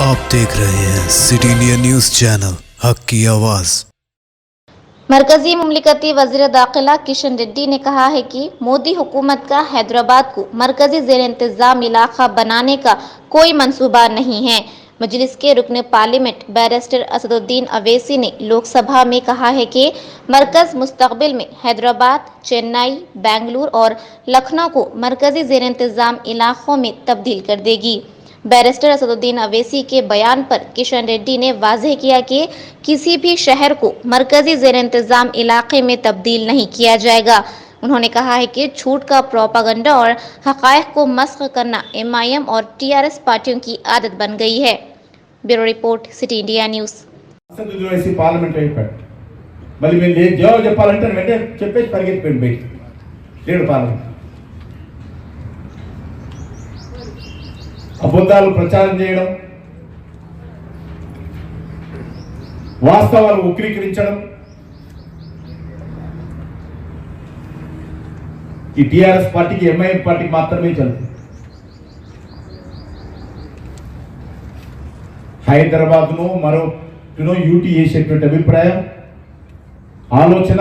आप देख रहे हैं सिटी इंडिया न्यूज चैनल, हक की आवाज। मरकजी मुमलिकती वज़ीर दाखिला किशन रेड्डी ने कहा है कि मोदी हुकूमत का हैदराबाद को मरकजी ज़ेर इंतज़ाम इलाका बनाने का कोई मंसूबा नहीं है। मजलिस के रुकन पार्लियामेंट बैरिस्टर असदुद्दीन अवैसी ने लोकसभा में कहा है कि मरकज मुस्तकबिल में हैदराबाद, चेन्नई, बेंगलुरु और लखनऊ को मरकजी ज़ेर इंतज़ाम इलाकों में तब्दील कर देगी। बैरिस्टर असदुद्दीन अवैसी के बयान पर किशन रेड्डी ने वाज़ेह किया कि किसी भी शहर को मरकजी ज़ेर इंतज़ाम इलाके में तब्दील नहीं किया जाएगा। उन्होंने कहा है कि झूठ का प्रोपागंडा और हक़ाइक़ को मस्ख़ करना MIM और TRS पार्टियों की आदत बन गई है। Bureau report, city India news. అబద్ధాలు ప్రచారం చేయడం, వాస్తవాలు వక్రీకరించడం ఈ టిఆర్ఎస్ పార్టీకి MIM పార్టీకి మాత్రమే చల్తుంది. హైదరాబాద్ ను మరో యూటీ చేసేటువంటి అభిప్రాయం, ఆలోచన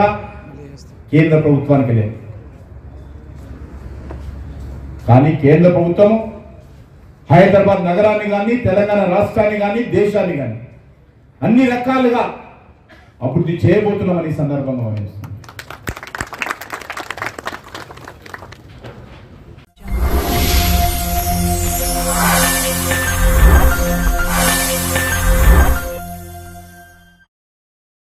కేంద్ర ప్రభుత్వానికి లేదు. కానీ కేంద్ర ప్రభుత్వం హైదరాబాద్ నగరాన్ని కానీ, తెలంగాణ రాష్ట్రాన్ని కానీ, దేశాన్ని కానీ అన్ని రకాలుగా అభివృద్ధి చేయబోతున్నామని సందర్భంగా భావిస్తున్నాం.